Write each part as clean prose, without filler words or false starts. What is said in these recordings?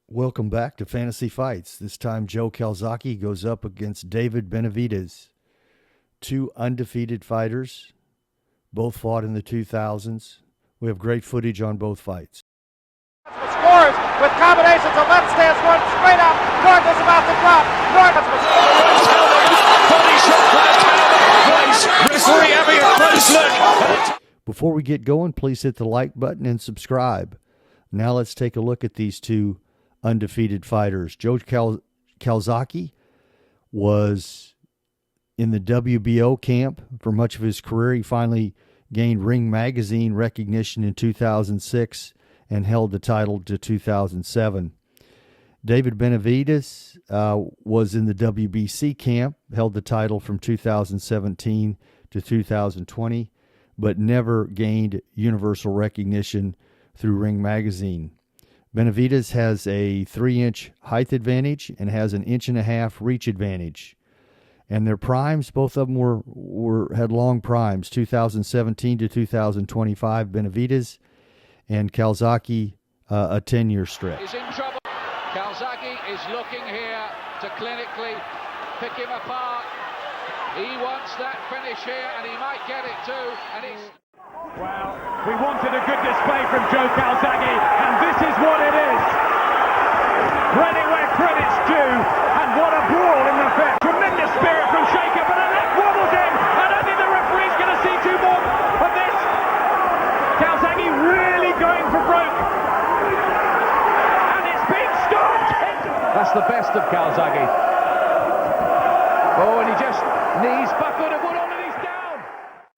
Welcome back to Fantasy Fights. This time Joe Calzaghe goes up against David Benavidez. Two undefeated fighters, both fought in the 2000s. We have great footage on both fights. Scores with combinations of left stance, one straight up. North is about to drop. North is Before we get going, please hit the like button and subscribe. Now let's take a look at these two undefeated fighters. Joe Calzaghe was in the WBO camp for much of his career. He finally gained Ring Magazine recognition in 2006 and held the title to 2007. David Benavidez was in the WBC camp, held the title from 2017 to 2020, but never gained universal recognition through Ring Magazine. Benavidez has a 3-inch height advantage and has an 1.5-inch reach advantage. And their primes, both of them had long primes, 2017 to 2025, Benavidez, and Calzaghe, a 10-year stretch. He's in trouble. Calzaghe is looking here to clinically pick him apart. He wants that finish here, and he might get it too. And it's... Well, we wanted a good display from Joe Calzaghe, and this is what it is. Credit where credit's due, and what a brawl in the fifth. Tremendous spirit from Shaker, but a left wobbles in. I don't think the referee's going to see two more of this. Calzaghe really going for broke. And it's been stopped. That's the best of Calzaghe. Oh, and he just knees Buckle to Woodall, and he's down.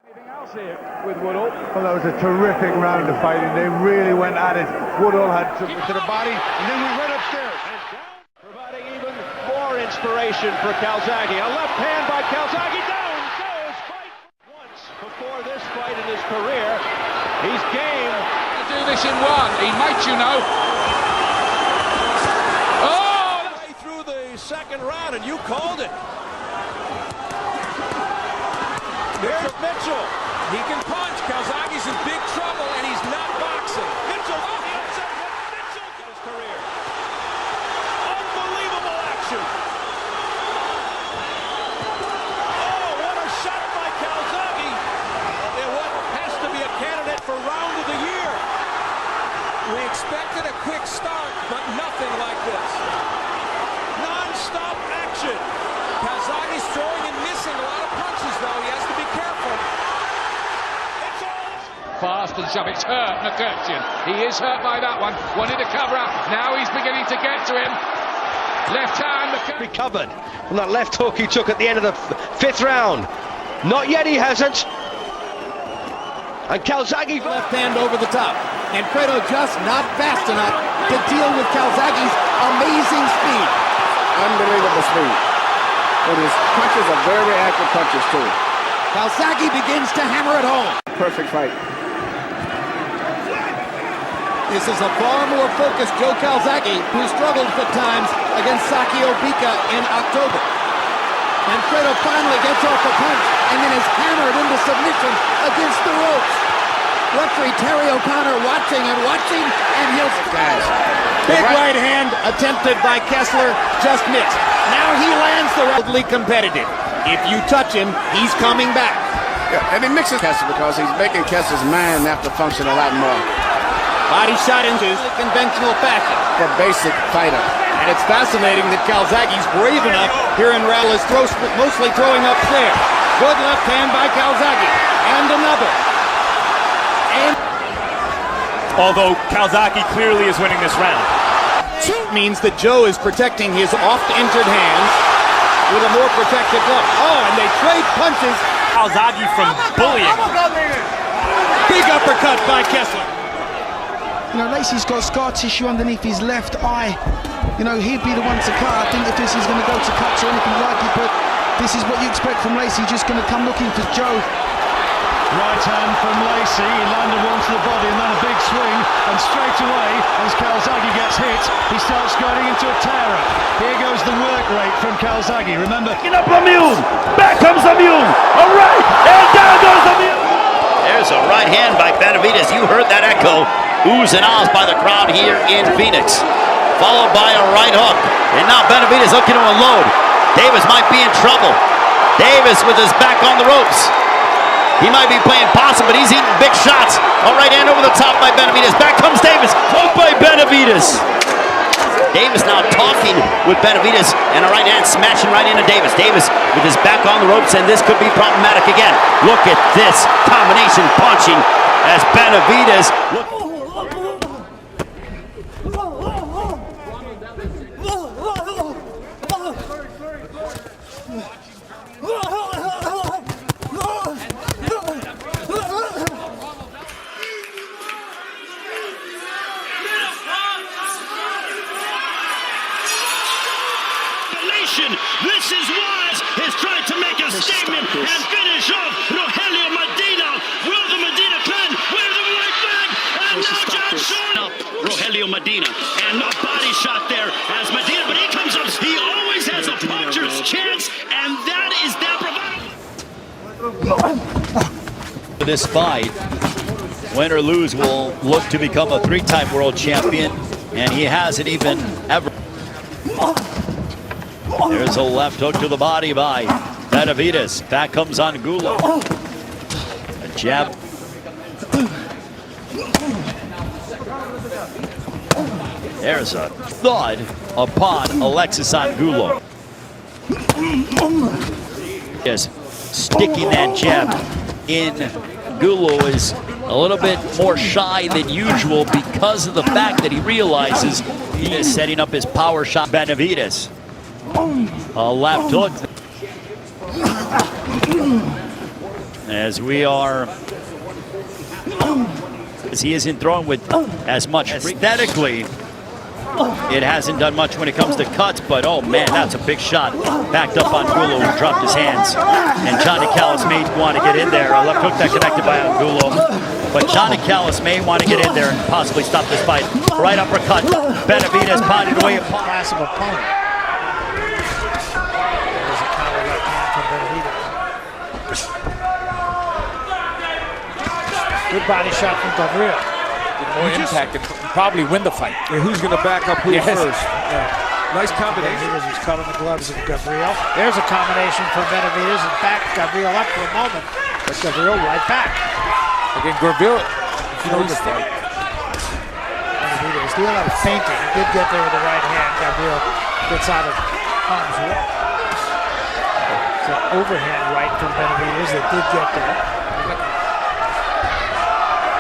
Anything else here with Woodall? Well, that was a terrific round of fighting. They really went at it. Woodall had to the body, and then we went upstairs. Providing even more inspiration for Calzaghe. A left hand by Calzaghe. Down goes fight. Once before this fight in his career. He's game. To do this in one. He might, you know. Oh! Through the second round, and you called it. There's Mitchell. He can punch. Calzaghe's in big trouble, and he's not boxing. Mitchell on the outside. Mitchell in his career. Unbelievable action. Oh, what a shot by Calzaghe. And what has to be a candidate for round of the year. We expected a quick start, but nothing like this. Non-stop action. Calzaghe's throwing and missing a lot of punches, though. He has to be careful. It's all... Fast and shove. It's hurt McKee. He is hurt by that one. Wanted to cover up. Now he's beginning to get to him. Left hand. McKee. Recovered from that left hook he took at the end of the fifth round. Not yet, he hasn't. And Calzaghe left hand over the top. And Fredo just not fast enough to deal with Calzaghe's amazing speed. Unbelievable speed. But his punches are very accurate punches too. Calzaghe begins to hammer it home. Perfect fight. This is a far more focused Joe Calzaghe, who struggled at times against Sakio Bika in October. And Fredo finally gets off a punch and then is hammered into submission against the ropes. Referee Terry O'Connor watching, and he'll... Big right hand attempted by Kessler, just missed. Now he lands the wildly competitive. If you touch him, he's coming back. Yeah, and he mixes Kessler because he's making Kessler's mind have to function a lot more. Body shot into conventional fashion. For basic fighter. And it's fascinating that Calzaghe's brave enough here in Rallis, mostly throwing upstairs. Good left hand by Calzaghe. And another. And although Calzaghe clearly is winning this round. Means that Joe is protecting his oft-injured hands with a more protected glove. Oh, and they trade punches. Calzaghe from bullying. Big uppercut by Kessler. You know, Lacey's got scar tissue underneath his left eye. You know, he'd be the one to cut. I think if this is going to go to cuts or anything like it, but this is what you expect from Lacey, just going to come looking for Joe. Right hand from Lacey, he landed one to the body and then a big swing, and straight away, as Calzaghe gets hit, he starts going into a tear-up. Here goes the work rate from Calzaghe, remember... Up a mule! Back comes the mule! All right! And down goes the mule! There's a right hand by Benavidez. You heard that echo. Oohs and ahs by the crowd here in Phoenix. followed by a right hook. And now Benavidez looking to unload. Davis might be in trouble. Davis with his back on the ropes. He might be playing possum, but he's eating big shots. A right hand over the top by Benavidez. Back comes Davis. Hooked by Benavidez. Davis now talking with Benavidez, and a right hand smashing right into Davis. Davis with his back on the ropes, and this could be problematic again. Look at this combination punching as Benavidez. This is Wise is trying to make a statement and finish off Rogelio Medina. Will the Medina clan wear the right flag? And now John showing up Rogelio Medina. And a body shot there as Medina, but he comes up. He always has a puncher's chance, and that is that provided. This fight, win or lose, will look to become a three-time world champion, and he hasn't even ever. There's a left hook to the body by Benavidez. Back comes Angulo. A jab. There's a thud upon Alexis Angulo. Just sticking that jab in. Angulo is a little bit more shy than usual because of the fact that he realizes he is setting up his power shot. Benavidez. A left hook. As we are, as he isn't throwing with as much aesthetically, it hasn't done much when it comes to cuts, but oh man, that's a big shot. Backed up on Angulo, who dropped his hands. And Johnny Callis may want to get in there. A left hook that connected by Angulo. But Johnny Callis may want to get in there and possibly stop this fight. Right uppercut. Benavidez potted away. Class of opponent. Good body shot from Gabriel. More impact and probably win the fight. Yeah, who's going to back up who first? Yeah. Nice combination. Benavidez is caught in the gloves of Gabriel. There's a combination from Benavidez and back Gabriel up for a moment. But Gabriel right back. Again, Gabriel, knows the fight. Benavidez doing a lot of feinting. He did get there with the right hand. Gabriel gets out of harm's way. It's an overhand right from Benavidez that did get there.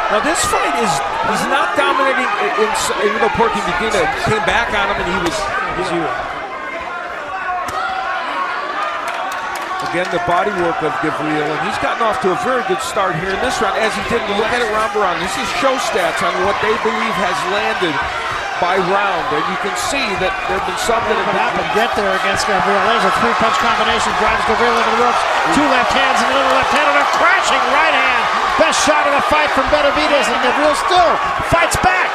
Now this fight is, he's not dominating, even though Porky Medina came back on him and he was, again, the body work of Gabriel, and he's gotten off to a very good start here in this round, as he did. Look at it round by round. This is show stats on what they believe has landed by round, and you can see that there have been some that have happened. Get there against Gabriel. There's a three-punch combination, drives Gabriel into the ropes. Two left hands and a little left hand, and a crashing right hand. Best shot of the fight from Benavidez, and Gabriel still fights back.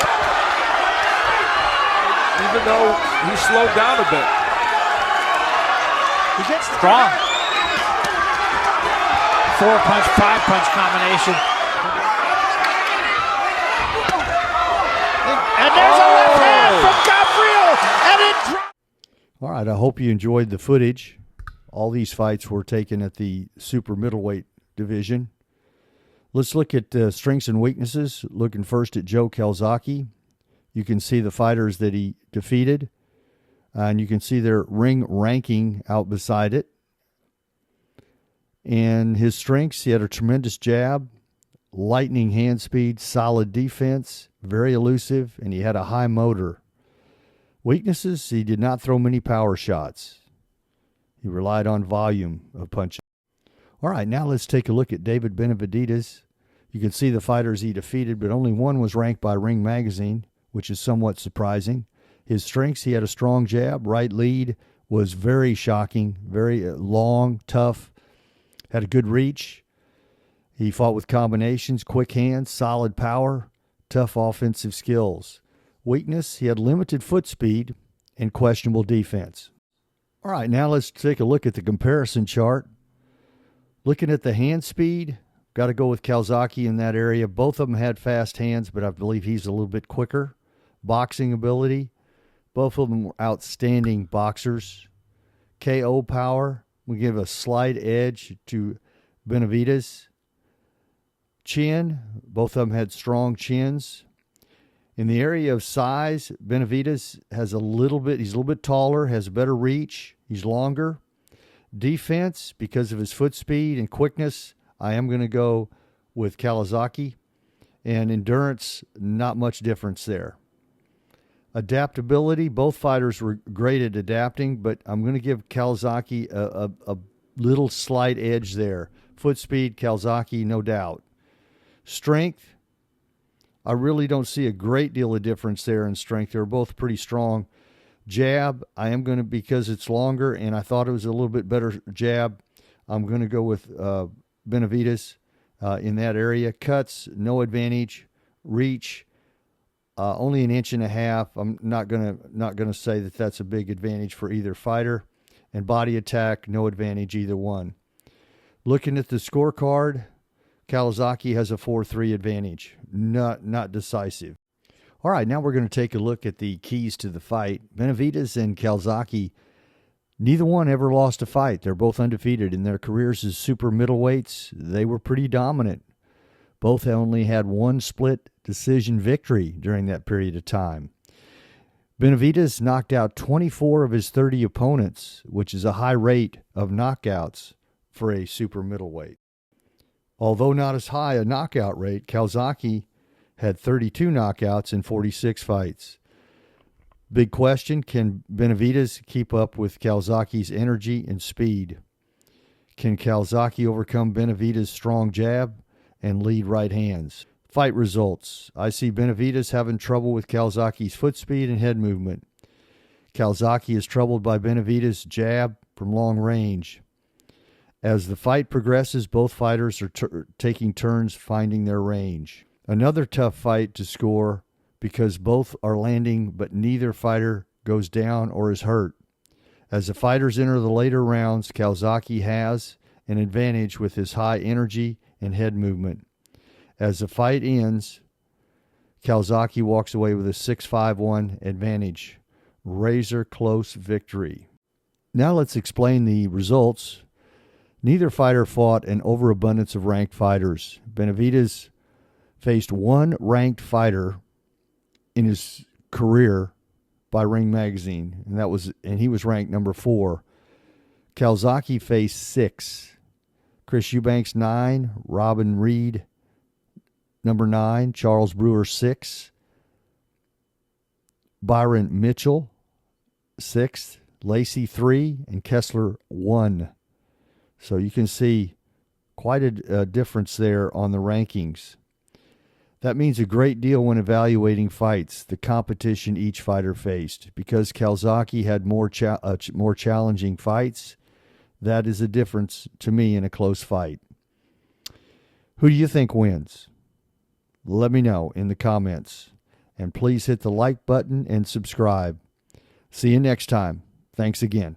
Even though he slowed down a bit. He gets strong. Four-punch, five-punch combination. And there's a left hand from Gabriel, and it drops. All right, I hope you enjoyed the footage. All these fights were taken at the super middleweight division. Let's look at strengths and weaknesses. Looking first at Joe Calzaghe. You can see the fighters that he defeated, and you can see their ring ranking out beside it. And his strengths, he had a tremendous jab, lightning hand speed, solid defense, very elusive, and he had a high motor. Weaknesses, he did not throw many power shots. He relied on volume of punches. All right, now let's take a look at David Benavidez. You can see the fighters he defeated, but only one was ranked by Ring Magazine, which is somewhat surprising. His strengths, he had a strong jab. Right lead was very shocking, very long, tough, had a good reach. He fought with combinations, quick hands, solid power, tough offensive skills. Weakness, he had limited foot speed and questionable defense. All right, now let's take a look at the comparison chart. Looking at the hand speed, got to go with Calzaghe in that area. Both of them had fast hands, but I believe he's a little bit quicker. Boxing ability, Both of them were outstanding boxers. KO power, we give a slight edge to Benavidez. Chin, both of them had strong chins. In the area of size, Benavidez he's a little bit taller, has better reach, he's longer. Defense, because of his foot speed and quickness, I am going to go with Calzaghe. And endurance, not much difference there. Adaptability, both fighters were great at adapting, but I'm going to give Calzaghe a little slight edge there. Foot speed, Calzaghe, no doubt. Strength, I really don't see a great deal of difference there in strength. They're both pretty strong. Jab, I am going to, because it's longer and I thought it was a little bit better jab, I'm going to go with Benavidez in that area. Cuts, no advantage. Reach, only an inch and a half. I'm not gonna say that that's a big advantage for either fighter. And body attack, no advantage either one. Looking at the scorecard, Calzaghe has a 4-3 advantage. Not decisive. All right, now we're going to take a look at the keys to the fight. Benavidez and Calzaghe, neither one ever lost a fight. They're both undefeated in their careers as super middleweights. They were pretty dominant. Both only had one split decision victory during that period of time. Benavidez knocked out 24 of his 30 opponents, which is a high rate of knockouts for a super middleweight. Although not as high a knockout rate, Calzaghe had 32 knockouts in 46 fights. Big question, can Benavidez keep up with Calzaghe's energy and speed? Can Calzaghe overcome Benavidez' strong jab and lead right hands? Fight results. I see Benavidez having trouble with Calzaghe's foot speed and head movement. Calzaghe is troubled by Benavidez' jab from long range. As the fight progresses, both fighters are taking turns finding their range. Another tough fight to score because both are landing, but neither fighter goes down or is hurt. As the fighters enter the later rounds, Calzaghe has an advantage with his high energy and head movement. As the fight ends, Calzaghe walks away with a 6-5-1 advantage. Razor close victory. Now let's explain the results. Neither fighter fought an overabundance of ranked fighters. Benavidez faced one ranked fighter in his career by Ring Magazine, and he was ranked number 4. Calzaghe faced 6. Chris Eubanks 9, Robin Reed number 9, Charles Brewer 6, Byron Mitchell 6, Lacey 3, and Kessler 1. So you can see quite a difference there on the rankings. That means a great deal when evaluating fights, the competition each fighter faced. Because Calzaghe had more challenging fights, that is a difference to me in a close fight. Who do you think wins? Let me know in the comments. And please hit the like button and subscribe. See you next time. Thanks again.